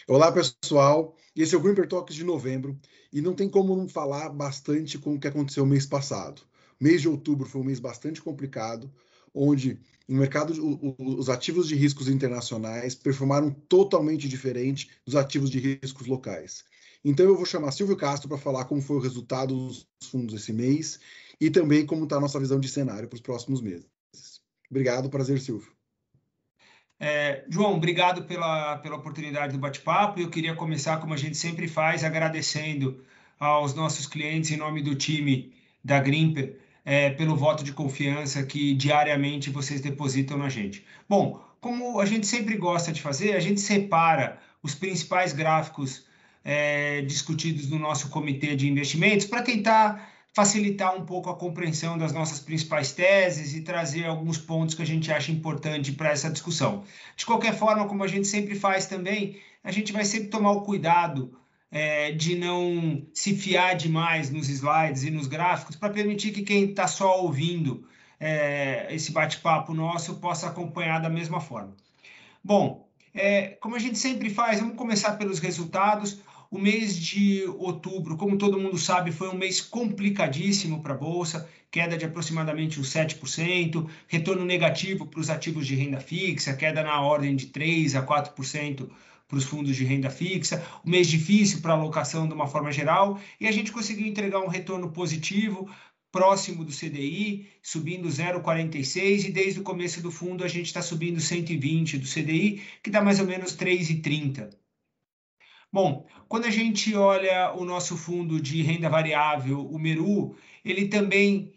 Olá, pessoal. Esse é o Greenper Talks de novembro e não tem como não falar bastante com o que aconteceu no mês passado. O mês de outubro foi um mês bastante complicado, onde no mercado os ativos de riscos internacionais performaram totalmente diferente dos ativos de riscos locais. Então eu vou chamar Silvio Castro para falar como foi o resultado dos fundos esse mês e também como está a nossa visão de cenário para os próximos meses. Obrigado, prazer, Silvio. João, obrigado pela oportunidade do bate-papo. Eu queria começar, como a gente sempre faz, agradecendo aos nossos clientes, em nome do time da Grimper, pelo voto de confiança que diariamente vocês depositam na gente. Bom, como a gente sempre gosta de fazer, a gente separa os principais gráficos discutidos no nosso comitê de investimentos para tentar facilitar um pouco a compreensão das nossas principais teses e trazer alguns pontos que a gente acha importante para essa discussão. De qualquer forma, como a gente sempre faz também, a gente vai sempre tomar o cuidado de não se fiar demais nos slides e nos gráficos para permitir que quem está só ouvindo esse bate-papo nosso possa acompanhar da mesma forma. Bom, como a gente sempre faz, vamos começar pelos resultados. O mês de outubro, como todo mundo sabe, foi um mês complicadíssimo para a Bolsa, queda de aproximadamente uns 7%, retorno negativo para os ativos de renda fixa, queda na ordem de 3% a 4% para os fundos de renda fixa, um mês difícil para a alocação de uma forma geral, e a gente conseguiu entregar um retorno positivo, próximo do CDI, subindo 0,46, e desde o começo do fundo a gente está subindo 120 do CDI, que dá mais ou menos 3,30. Bom, quando a gente olha o nosso fundo de renda variável, o Meru, ele também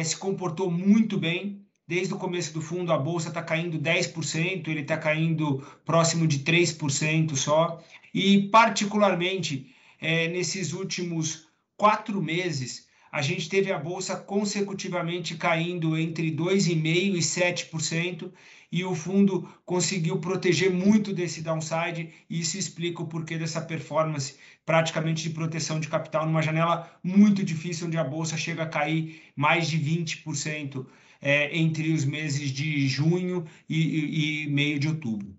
se comportou muito bem. Desde o começo do fundo, a bolsa está caindo 10%, ele está caindo próximo de 3% só. E, particularmente, nesses últimos 4 meses, a gente teve a bolsa consecutivamente caindo entre 2,5% e 7%, e o fundo conseguiu proteger muito desse downside, e isso explica o porquê dessa performance praticamente de proteção de capital numa janela muito difícil, onde a bolsa chega a cair mais de 20% entre os meses de junho e meio de outubro.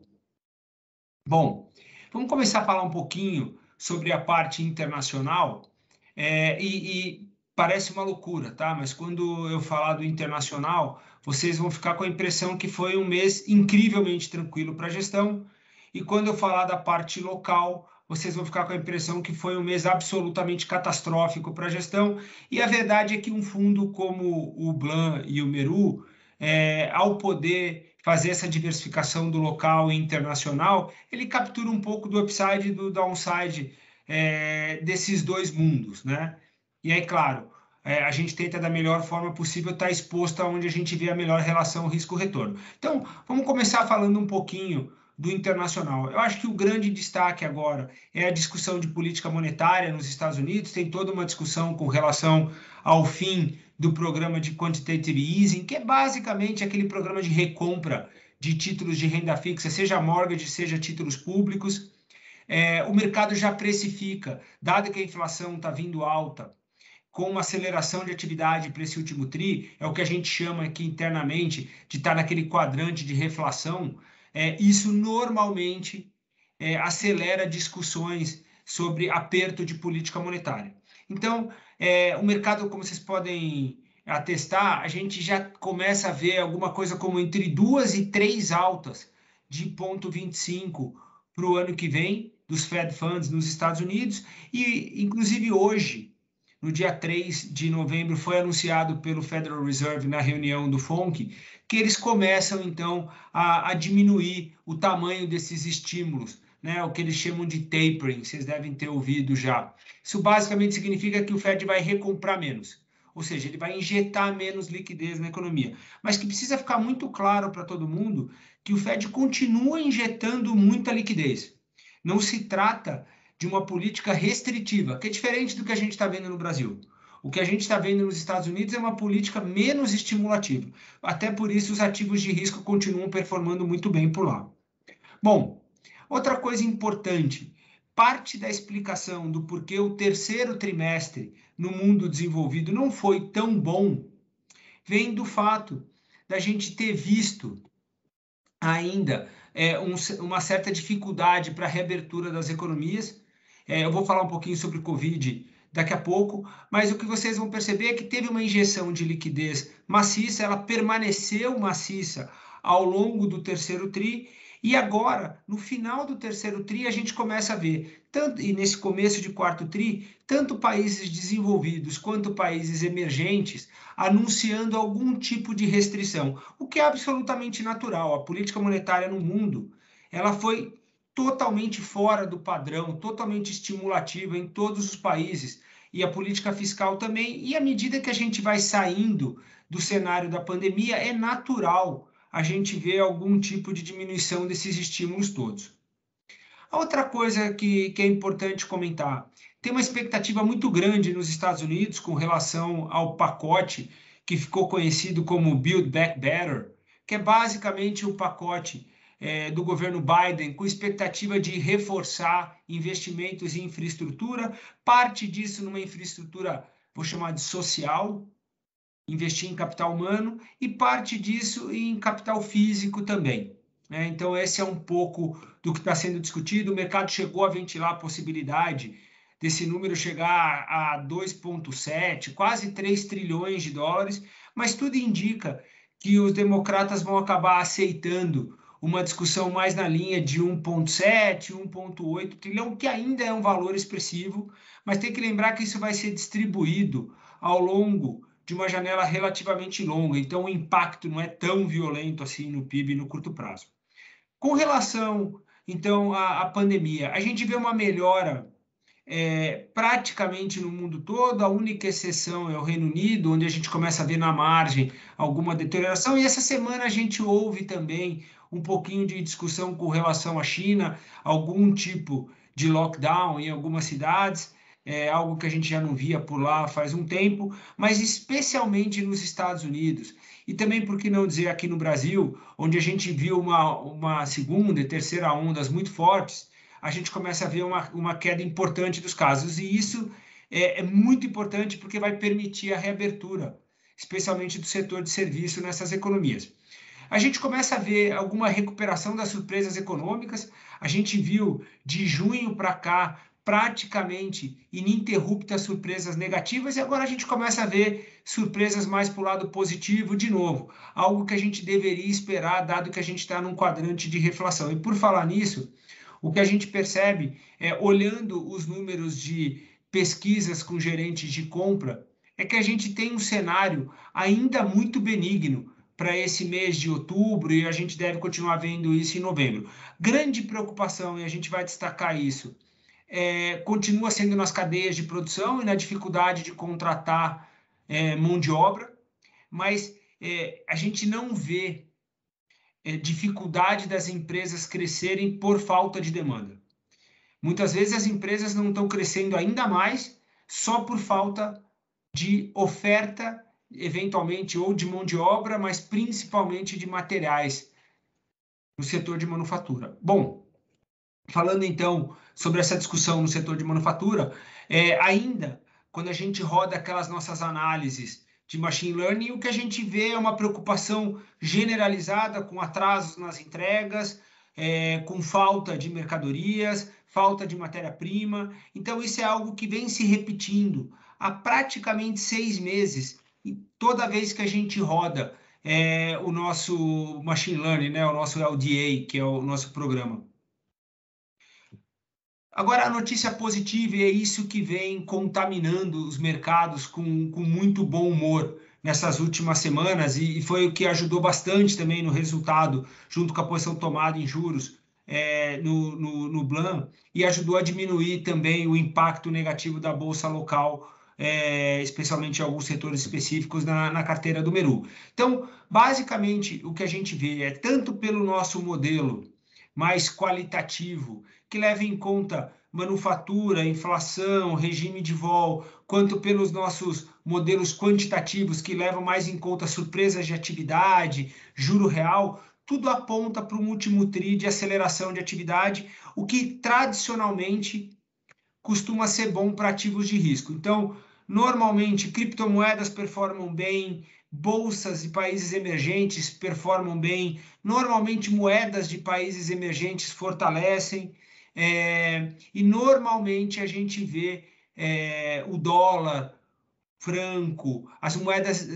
Bom, vamos começar a falar um pouquinho sobre a parte internacional, e parece uma loucura, tá? Mas quando eu falar do internacional, vocês vão ficar com a impressão que foi um mês incrivelmente tranquilo para a gestão, e quando eu falar da parte local, vocês vão ficar com a impressão que foi um mês absolutamente catastrófico para a gestão, e a verdade é que um fundo como o Blan e o Meru, ao poder fazer essa diversificação do local e internacional, ele captura um pouco do upside e do downside desses dois mundos, né? E aí, claro, a gente tenta da melhor forma possível estar exposto aonde a gente vê a melhor relação risco-retorno. Então, vamos começar falando um pouquinho do internacional. Eu acho que o grande destaque agora é a discussão de política monetária nos Estados Unidos. Tem toda uma discussão com relação ao fim do programa de quantitative easing, que é basicamente aquele programa de recompra de títulos de renda fixa, seja mortgage, seja títulos públicos. O mercado já precifica, dado que a inflação está vindo alta, com uma aceleração de atividade para esse último TRI, é o que a gente chama aqui internamente de estar naquele quadrante de reflação. Isso normalmente acelera discussões sobre aperto de política monetária. Então, o mercado, como vocês podem atestar, a gente já começa a ver alguma coisa como entre 2 e 3 altas de 0,25 para o ano que vem, dos Fed Funds nos Estados Unidos, e inclusive hoje, no dia 3 de novembro, foi anunciado pelo Federal Reserve na reunião do FONC, que eles começam, então, a diminuir o tamanho desses estímulos, né? O que eles chamam de tapering, vocês devem ter ouvido já. Isso basicamente significa que o Fed vai recomprar menos, ou seja, ele vai injetar menos liquidez na economia. Mas que precisa ficar muito claro para todo mundo que o Fed continua injetando muita liquidez. Não se trata de uma política restritiva, que é diferente do que a gente está vendo no Brasil. O que a gente está vendo nos Estados Unidos é uma política menos estimulativa. Até por isso, os ativos de risco continuam performando muito bem por lá. Bom, outra coisa importante, parte da explicação do porquê o terceiro trimestre no mundo desenvolvido não foi tão bom, vem do fato da gente ter visto ainda uma certa dificuldade para a reabertura das economias. Eu vou falar um pouquinho sobre o Covid daqui a pouco, mas o que vocês vão perceber é que teve uma injeção de liquidez maciça, ela permaneceu maciça ao longo do terceiro tri, e agora, no final do terceiro tri, a gente começa a ver, e nesse começo de quarto tri, tanto países desenvolvidos quanto países emergentes anunciando algum tipo de restrição, o que é absolutamente natural. A política monetária no mundo, ela foi totalmente fora do padrão, totalmente estimulativa em todos os países, e a política fiscal também. E à medida que a gente vai saindo do cenário da pandemia, é natural a gente ver algum tipo de diminuição desses estímulos todos. A outra coisa que é importante comentar, tem uma expectativa muito grande nos Estados Unidos com relação ao pacote que ficou conhecido como Build Back Better, que é basicamente o pacote do governo Biden com expectativa de reforçar investimentos em infraestrutura, parte disso numa infraestrutura, vou chamar de social, investir em capital humano, e parte disso em capital físico também. Então, esse é um pouco do que está sendo discutido. O mercado chegou a ventilar a possibilidade desse número chegar a 2,7, quase 3 trilhões de dólares, mas tudo indica que os democratas vão acabar aceitando uma discussão mais na linha de 1,7, 1,8 trilhão, que ainda é um valor expressivo, mas tem que lembrar que isso vai ser distribuído ao longo de uma janela relativamente longa, então o impacto não é tão violento assim no PIB no curto prazo. Com relação, então, à pandemia, a gente vê uma melhora praticamente no mundo todo. A única exceção é o Reino Unido, onde a gente começa a ver na margem alguma deterioração, e essa semana a gente ouve também um pouquinho de discussão com relação à China, algum tipo de lockdown em algumas cidades, algo que a gente já não via por lá faz um tempo, mas especialmente nos Estados Unidos, e também, por que não dizer, aqui no Brasil, onde a gente viu uma segunda e terceira ondas muito fortes, a gente começa a ver uma queda importante dos casos, e isso é muito importante porque vai permitir a reabertura, especialmente do setor de serviço nessas economias. A gente começa a ver alguma recuperação das surpresas econômicas. A gente viu de junho para cá praticamente ininterruptas surpresas negativas, e agora a gente começa a ver surpresas mais para o lado positivo de novo, algo que a gente deveria esperar, dado que a gente está num quadrante de reflação. E por falar nisso, o que a gente percebe, olhando os números de pesquisas com gerentes de compra, é que a gente tem um cenário ainda muito benigno para esse mês de outubro, e a gente deve continuar vendo isso em novembro. Grande preocupação, e a gente vai destacar isso, continua sendo nas cadeias de produção e na dificuldade de contratar mão de obra, mas a gente não vê dificuldade das empresas crescerem por falta de demanda. Muitas vezes as empresas não estão crescendo ainda mais só por falta de oferta, eventualmente, ou de mão de obra, mas principalmente de materiais no setor de manufatura. Bom, falando então sobre essa discussão no setor de manufatura, ainda quando a gente roda aquelas nossas análises de machine learning, o que a gente vê é uma preocupação generalizada com atrasos nas entregas, com falta de mercadorias, falta de matéria-prima. Então, isso é algo que vem se repetindo há praticamente 6 meses, e toda vez que a gente roda o nosso machine learning, né, o nosso LDA, que é o nosso programa. Agora, a notícia positiva, e é isso que vem contaminando os mercados com muito bom humor nessas últimas semanas, e foi o que ajudou bastante também no resultado, junto com a posição tomada em juros no Blan, e ajudou a diminuir também o impacto negativo da bolsa local, especialmente em alguns setores específicos na carteira do Meru. Então, basicamente, o que a gente vê é, tanto pelo nosso modelo mais qualitativo, que leva em conta manufatura, inflação, regime de vol, quanto pelos nossos modelos quantitativos, que levam mais em conta surpresas de atividade, juro real, tudo aponta para um último tri de aceleração de atividade, o que tradicionalmente costuma ser bom para ativos de risco. Então, normalmente, criptomoedas performam bem, bolsas de países emergentes performam bem, normalmente moedas de países emergentes fortalecem, e normalmente a gente vê o dólar, franco, as moedas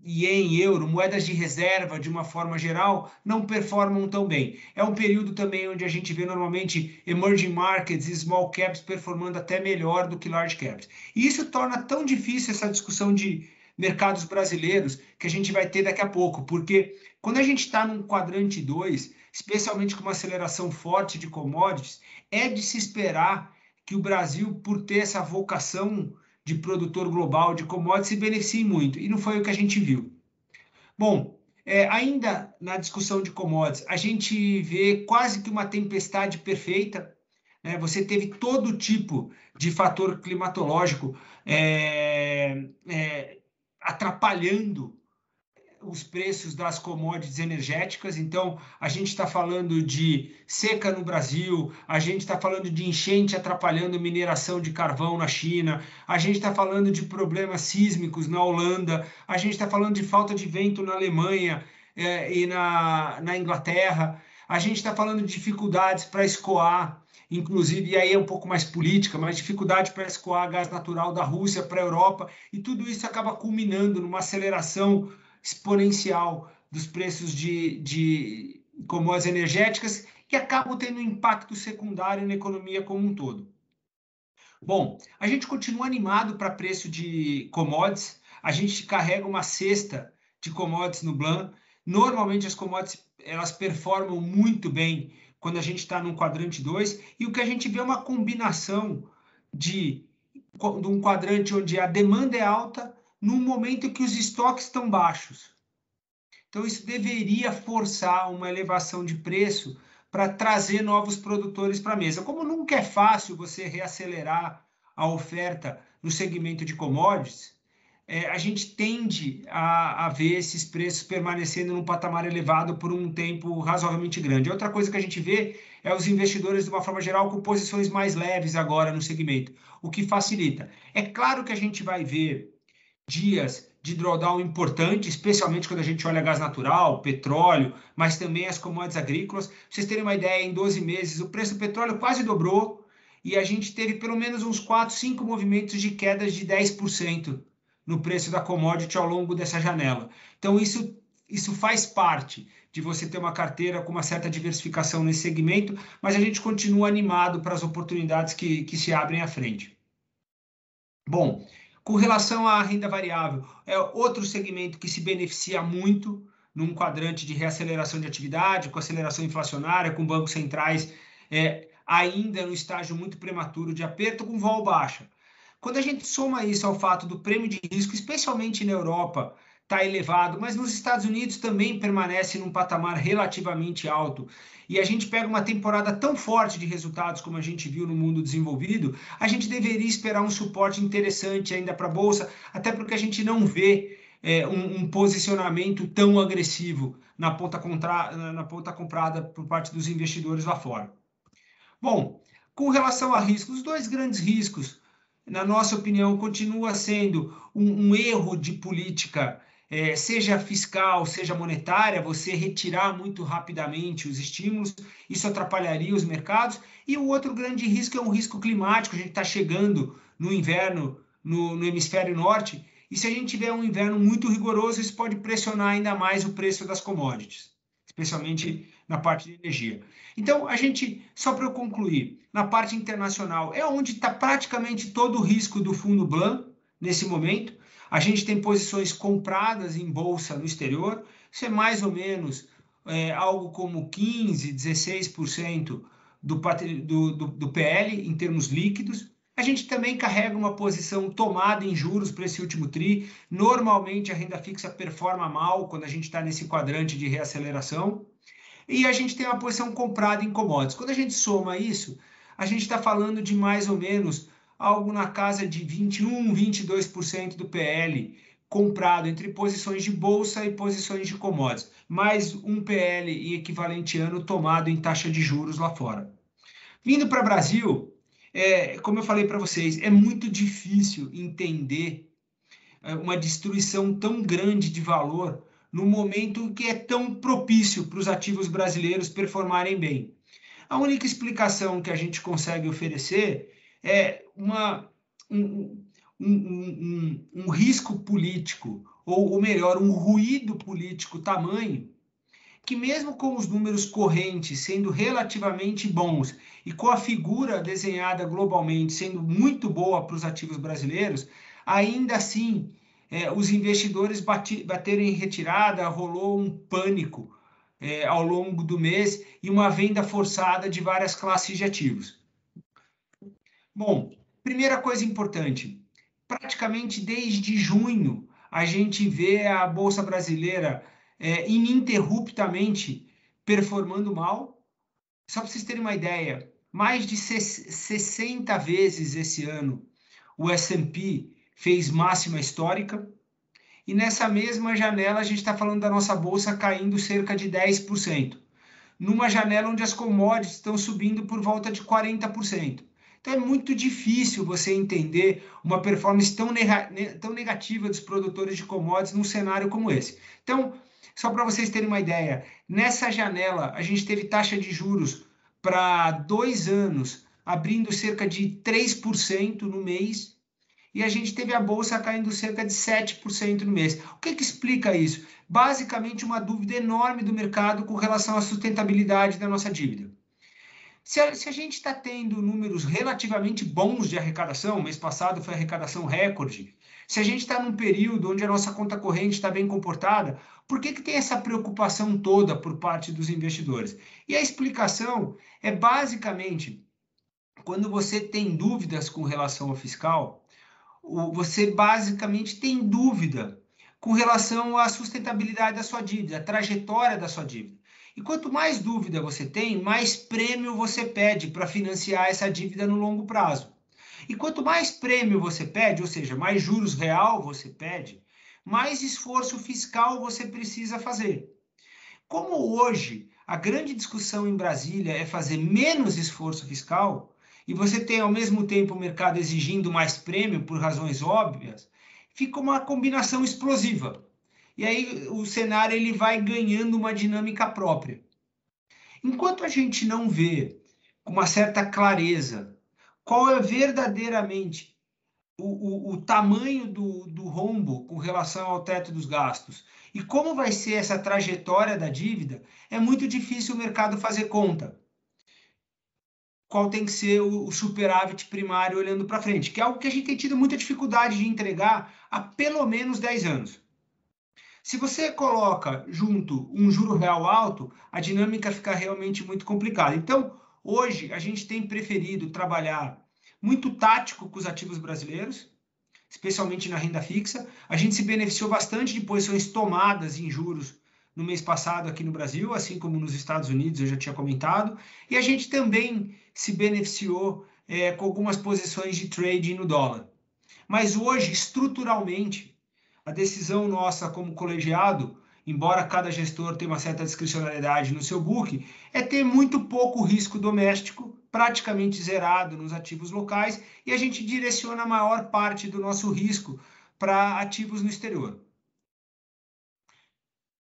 ien, euro, moedas de reserva de uma forma geral, não performam tão bem. É um período também onde a gente vê normalmente emerging markets e small caps performando até melhor do que large caps. E isso torna tão difícil essa discussão de mercados brasileiros que a gente vai ter daqui a pouco, porque quando a gente está num quadrante 2, especialmente com uma aceleração forte de commodities, é de se esperar que o Brasil, por ter essa vocação de produtor global de commodities, se beneficie muito, e não foi o que a gente viu. Bom, ainda na discussão de commodities, a gente vê quase que uma tempestade perfeita, né? Você teve todo tipo de fator climatológico atrapalhando os preços das commodities energéticas. Então, a gente está falando de seca no Brasil, a gente está falando de enchente atrapalhando mineração de carvão na China, a gente está falando de problemas sísmicos na Holanda, a gente está falando de falta de vento na Alemanha e na Inglaterra, a gente está falando de dificuldades para escoar, inclusive, e aí é um pouco mais política, mas dificuldade para escoar gás natural da Rússia para a Europa, e tudo isso acaba culminando numa aceleração exponencial dos preços de commodities energéticas que acabam tendo um impacto secundário na economia como um todo. Bom, a gente continua animado para preço de commodities, a gente carrega uma cesta de commodities no Blan. Normalmente as commodities elas performam muito bem quando a gente está num quadrante 2, e o que a gente vê é uma combinação de um quadrante onde a demanda é alta, num momento que os estoques estão baixos. Então, isso deveria forçar uma elevação de preço para trazer novos produtores para a mesa. Como nunca é fácil você reacelerar a oferta no segmento de commodities, a gente tende a ver esses preços permanecendo num patamar elevado por um tempo razoavelmente grande. Outra coisa que a gente vê é os investidores, de uma forma geral, com posições mais leves agora no segmento, o que facilita. É claro que a gente vai ver dias de drawdown importante, especialmente quando a gente olha gás natural, petróleo, mas também as commodities agrícolas. Pra vocês terem uma ideia, em 12 meses o preço do petróleo quase dobrou e a gente teve pelo menos uns 4, 5 movimentos de quedas de 10% no preço da commodity ao longo dessa janela. Então isso faz parte de você ter uma carteira com uma certa diversificação nesse segmento, mas a gente continua animado para as oportunidades que se abrem à frente. Bom, com relação à renda variável, é outro segmento que se beneficia muito num quadrante de reaceleração de atividade, com aceleração inflacionária, com bancos centrais ainda no estágio muito prematuro de aperto, com vol baixa. Quando a gente soma isso ao fato do prêmio de risco, especialmente na Europa, está elevado, mas nos Estados Unidos também permanece num patamar relativamente alto, e a gente pega uma temporada tão forte de resultados como a gente viu no mundo desenvolvido, a gente deveria esperar um suporte interessante ainda para a Bolsa, até porque a gente não vê um posicionamento tão agressivo na ponta comprada por parte dos investidores lá fora. Bom, com relação a riscos, os dois grandes riscos, na nossa opinião, continua sendo um erro de política, seja fiscal, seja monetária, você retirar muito rapidamente os estímulos, isso atrapalharia os mercados. E o outro grande risco é um risco climático, a gente está chegando no inverno no hemisfério norte, e se a gente tiver um inverno muito rigoroso, isso pode pressionar ainda mais o preço das commodities, especialmente na parte de energia. Então, a gente, só para eu concluir, na parte internacional, é onde está praticamente todo o risco do fundo Blan, nesse momento. A gente tem posições compradas em bolsa no exterior, isso é mais ou menos algo como 15%, 16% do PL em termos líquidos. A gente também carrega uma posição tomada em juros para esse último TRI. Normalmente a renda fixa performa mal quando a gente está nesse quadrante de reaceleração. E a gente tem uma posição comprada em commodities. Quando a gente soma isso, a gente está falando de mais ou menos algo na casa de 21%, 22% do PL comprado entre posições de bolsa e posições de commodities, mais um PL em equivalente ano tomado em taxa de juros lá fora. Vindo para o Brasil, como eu falei para vocês, é muito difícil entender uma destruição tão grande de valor no momento que é tão propício para os ativos brasileiros performarem bem. A única explicação que a gente consegue oferecer é um risco político, ou melhor, um ruído político tamanho, que mesmo com os números correntes sendo relativamente bons e com a figura desenhada globalmente sendo muito boa para os ativos brasileiros, ainda assim os investidores bateram em retirada, rolou um pânico ao longo do mês e uma venda forçada de várias classes de ativos. Bom, primeira coisa importante, praticamente desde junho a gente vê a Bolsa Brasileira ininterruptamente performando mal. Só para vocês terem uma ideia, mais de 60 vezes esse ano o S&P fez máxima histórica, e nessa mesma janela a gente está falando da nossa bolsa caindo cerca de 10%, numa janela onde as commodities estão subindo por volta de 40%. Então é muito difícil você entender uma performance tão negativa dos produtores de commodities num cenário como esse. Então, só para vocês terem uma ideia, nessa janela a gente teve taxa de juros para 2 anos abrindo cerca de 3% no mês, e a gente teve a bolsa caindo cerca de 7% no mês. O que explica isso? Basicamente, uma dúvida enorme do mercado com relação à sustentabilidade da nossa dívida. Se a gente está tendo números relativamente bons de arrecadação, mês passado foi arrecadação recorde, se a gente está num período onde a nossa conta corrente está bem comportada, por que tem essa preocupação toda por parte dos investidores? E a explicação é basicamente, quando você tem dúvidas com relação ao fiscal, você basicamente tem dúvida com relação à sustentabilidade da sua dívida, a trajetória da sua dívida. E quanto mais dúvida você tem, mais prêmio você pede para financiar essa dívida no longo prazo. E quanto mais prêmio você pede, ou seja, mais juros real você pede, mais esforço fiscal você precisa fazer. Como hoje a grande discussão em Brasília é fazer menos esforço fiscal, e você tem ao mesmo tempo o mercado exigindo mais prêmio por razões óbvias, fica uma combinação explosiva. E aí o cenário ele vai ganhando uma dinâmica própria. Enquanto a gente não vê com uma certa clareza qual é verdadeiramente o tamanho do rombo com relação ao teto dos gastos e como vai ser essa trajetória da dívida, é muito difícil o mercado fazer conta. Qual tem que ser o superávit primário olhando para frente, que é algo que a gente tem tido muita dificuldade de entregar há pelo menos 10 anos. Se você coloca junto um juro real alto, a dinâmica fica realmente muito complicada. Então, hoje, a gente tem preferido trabalhar muito tático com os ativos brasileiros, especialmente na renda fixa. A gente se beneficiou bastante de posições tomadas em juros no mês passado aqui no Brasil, assim como nos Estados Unidos, eu já tinha comentado. E a gente também se beneficiou com algumas posições de trading no dólar. Mas hoje, estruturalmente, a decisão nossa como colegiado, embora cada gestor tenha uma certa discricionalidade no seu book, é ter muito pouco risco doméstico, praticamente zerado nos ativos locais, e a gente direciona a maior parte do nosso risco para ativos no exterior.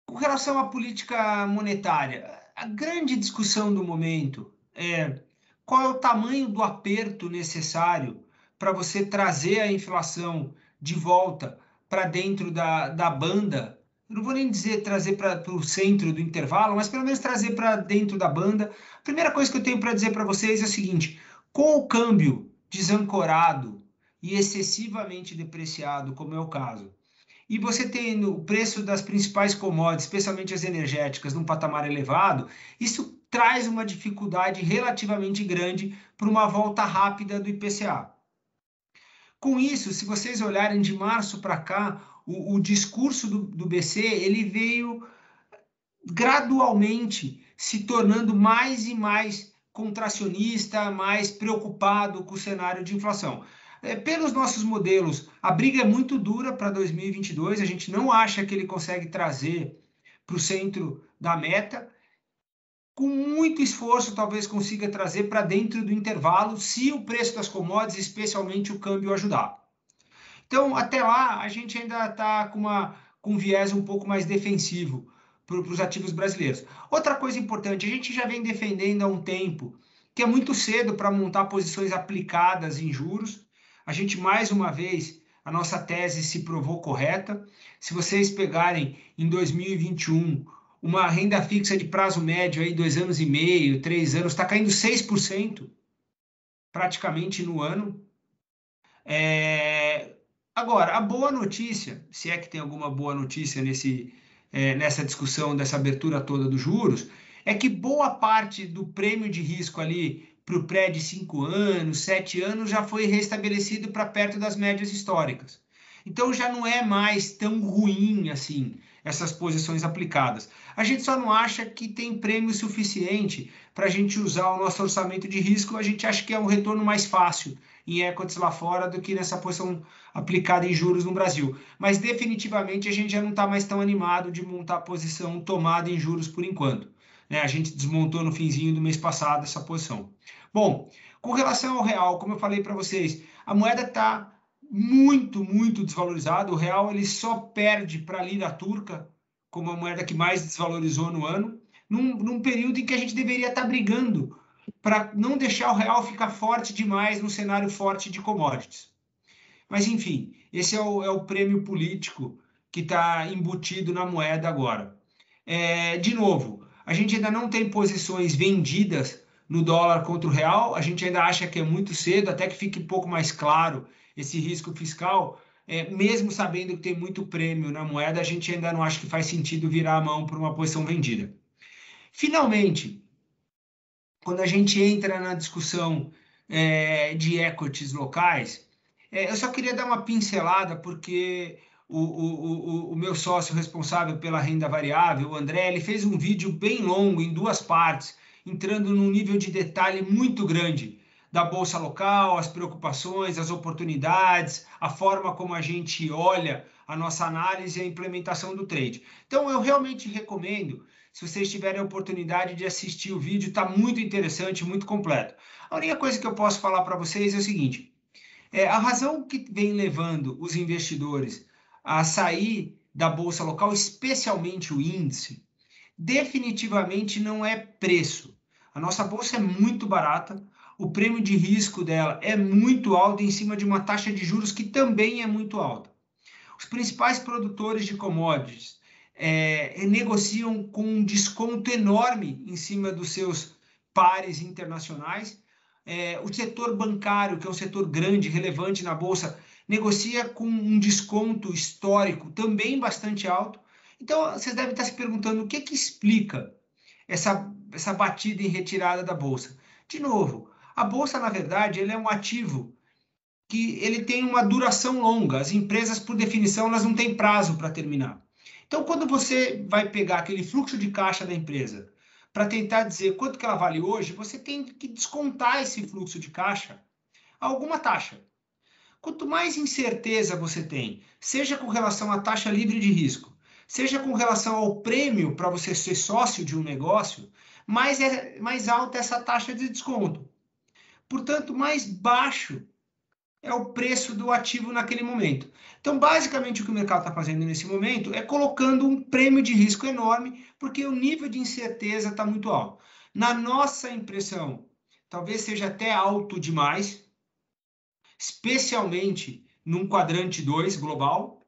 Com relação à política monetária, a grande discussão do momento é qual é o tamanho do aperto necessário para você trazer a inflação de volta para dentro da banda. Eu não vou nem dizer trazer para o centro do intervalo, mas pelo menos trazer para dentro da banda. A primeira coisa que eu tenho para dizer para vocês é o seguinte: com o câmbio desancorado e excessivamente depreciado, como é o caso, e você tendo o preço das principais commodities, especialmente as energéticas, num patamar elevado, isso traz uma dificuldade relativamente grande para uma volta rápida do IPCA. Com isso, se vocês olharem de março para cá, o discurso do BC ele veio gradualmente se tornando mais e mais contracionista, mais preocupado com o cenário de inflação. Pelos nossos modelos, a briga é muito dura para 2022, a gente não acha que ele consegue trazer para o centro da meta. Com muito esforço, talvez consiga trazer para dentro do intervalo, se o preço das commodities, especialmente o câmbio, ajudar. Então, até lá, a gente ainda está com um viés um pouco mais defensivo para os ativos brasileiros. Outra coisa importante, a gente já vem defendendo há um tempo que é muito cedo para montar posições aplicadas em juros. A gente, mais uma vez, a nossa tese se provou correta. Se vocês pegarem em 2021 uma renda fixa de prazo médio, aí 2 anos e meio, 3 anos, está caindo 6% praticamente no ano. Agora, a boa notícia, se é que tem alguma boa notícia nessa discussão dessa abertura toda dos juros, é que boa parte do prêmio de risco ali para o pré de 5 anos, 7 anos, já foi restabelecido para perto das médias históricas. Então já não é mais tão ruim assim essas posições aplicadas. A gente só não acha que tem prêmio suficiente para a gente usar o nosso orçamento de risco. A gente acha que é um retorno mais fácil em equities lá fora do que nessa posição aplicada em juros no Brasil. Mas definitivamente a gente já não está mais tão animado de montar posição tomada em juros por enquanto. A gente desmontou no finzinho do mês passado essa posição. Bom, com relação ao real, como eu falei para vocês, a moeda está muito, muito desvalorizada. O real ele só perde para a lira turca como a moeda que mais desvalorizou no ano, num período em que a gente deveria estar brigando para não deixar o real ficar forte demais no cenário forte de commodities. Mas, enfim, esse é o prêmio político que está embutido na moeda agora. De novo, a gente ainda não tem posições vendidas no dólar contra o real, a gente ainda acha que é muito cedo, até que fique um pouco mais claro esse risco fiscal, mesmo sabendo que tem muito prêmio na moeda, a gente ainda não acha que faz sentido virar a mão para uma posição vendida. Finalmente, quando a gente entra na discussão de equities locais, eu só queria dar uma pincelada, porque o meu sócio responsável pela renda variável, o André, ele fez um vídeo bem longo, em 2 partes, entrando num nível de detalhe muito grande da Bolsa Local, as preocupações, as oportunidades, a forma como a gente olha a nossa análise e a implementação do trade. Então, eu realmente recomendo, se vocês tiverem a oportunidade de assistir o vídeo, está muito interessante, muito completo. A única coisa que eu posso falar para vocês é o seguinte: a razão que vem levando os investidores a sair da Bolsa Local, especialmente o índice, definitivamente não é preço. A nossa Bolsa é muito barata, o prêmio de risco dela é muito alto em cima de uma taxa de juros que também é muito alta. Os principais produtores de commodities negociam com um desconto enorme em cima dos seus pares internacionais. O setor bancário, que é um setor grande, relevante na Bolsa, negocia com um desconto histórico também bastante alto. Então, vocês devem estar se perguntando o que explica essa batida em retirada da Bolsa. De novo, a Bolsa, na verdade, ele é um ativo que ele tem uma duração longa. As empresas, por definição, elas não têm prazo para terminar. Então, quando você vai pegar aquele fluxo de caixa da empresa para tentar dizer quanto que ela vale hoje, você tem que descontar esse fluxo de caixa a alguma taxa. Quanto mais incerteza você tem, seja com relação à taxa livre de risco, seja com relação ao prêmio para você ser sócio de um negócio, mais alta essa taxa de desconto. Portanto, mais baixo é o preço do ativo naquele momento. Então, basicamente, o que o mercado está fazendo nesse momento é colocando um prêmio de risco enorme, porque o nível de incerteza está muito alto. Na nossa impressão, talvez seja até alto demais, especialmente num quadrante 2 global,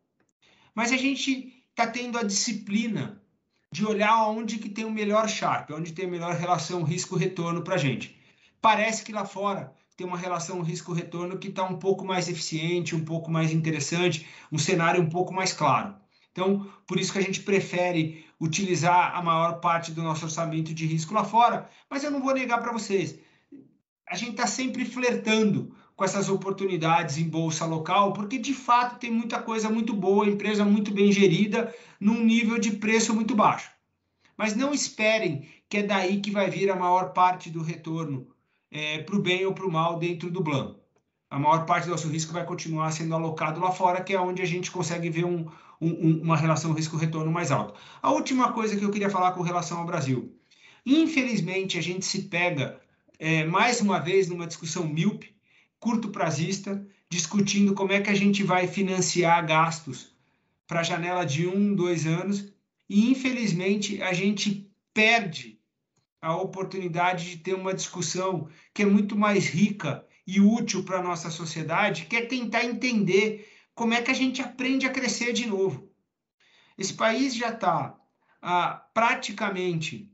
mas a gente está tendo a disciplina de olhar onde que tem o melhor Sharpe, onde tem a melhor relação risco-retorno para a gente. Parece que lá fora tem uma relação risco-retorno que está um pouco mais eficiente, um pouco mais interessante, um cenário um pouco mais claro. Então, por isso que a gente prefere utilizar a maior parte do nosso orçamento de risco lá fora, mas eu não vou negar para vocês, a gente está sempre flertando com essas oportunidades em bolsa local, porque de fato tem muita coisa muito boa, empresa muito bem gerida, num nível de preço muito baixo. Mas não esperem que é daí que vai vir a maior parte do retorno para o bem ou para o mal dentro do Blanc. A maior parte do nosso risco vai continuar sendo alocado lá fora, que é onde a gente consegue ver uma relação risco-retorno mais alta. A última coisa que eu queria falar com relação ao Brasil. Infelizmente, a gente se pega mais uma vez numa discussão míope, curto prazista, discutindo como é que a gente vai financiar gastos para a janela de 1, 2 anos, e infelizmente a gente perde a oportunidade de ter uma discussão que é muito mais rica e útil para a nossa sociedade, que é tentar entender como é que a gente aprende a crescer de novo. Esse país já está há praticamente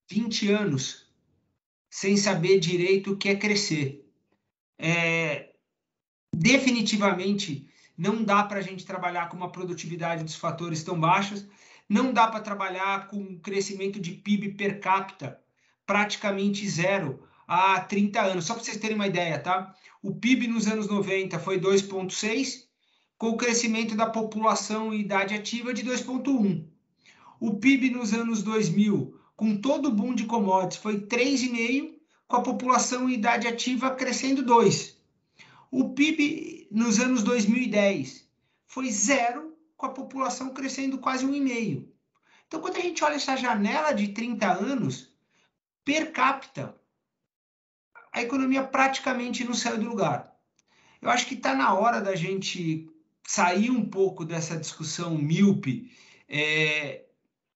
20 anos sem saber direito o que é crescer. Definitivamente não dá para a gente trabalhar com uma produtividade dos fatores tão baixos, não dá para trabalhar com um crescimento de PIB per capita praticamente zero há 30 anos. Só para vocês terem uma ideia, tá? O PIB nos anos 90 foi 2,6, com o crescimento da população e idade ativa de 2,1. O PIB nos anos 2000, com todo o boom de commodities, foi 3,5, com a população e idade ativa crescendo 2. O PIB nos anos 2010 foi 0, com a população crescendo quase 1,5. Então, quando a gente olha essa janela de 30 anos, per capita, a economia praticamente não saiu do lugar. Eu acho que está na hora da gente sair um pouco dessa discussão míope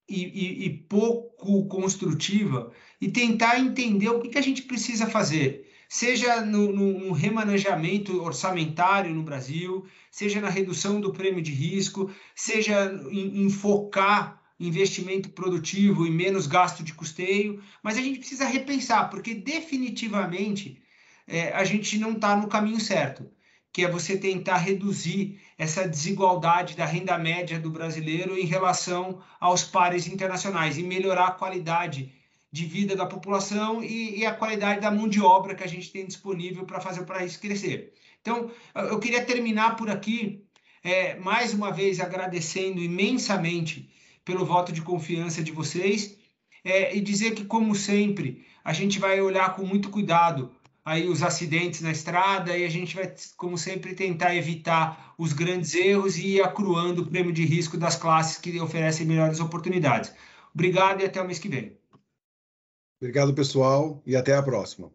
e pouco construtiva e tentar entender o que a gente precisa fazer, seja no remanejamento orçamentário no Brasil, seja na redução do prêmio de risco, seja em focar investimento produtivo e menos gasto de custeio, mas a gente precisa repensar, porque definitivamente a gente não está no caminho certo, que é você tentar reduzir essa desigualdade da renda média do brasileiro em relação aos pares internacionais e melhorar a qualidade de vida da população e a qualidade da mão de obra que a gente tem disponível para fazer o país crescer. Então, eu queria terminar por aqui, mais uma vez agradecendo imensamente pelo voto de confiança de vocês, e dizer que, como sempre, a gente vai olhar com muito cuidado aí os acidentes na estrada e a gente vai, como sempre, tentar evitar os grandes erros e ir acruando o prêmio de risco das classes que oferecem melhores oportunidades. Obrigado e até o mês que vem. Obrigado, pessoal, e até a próxima.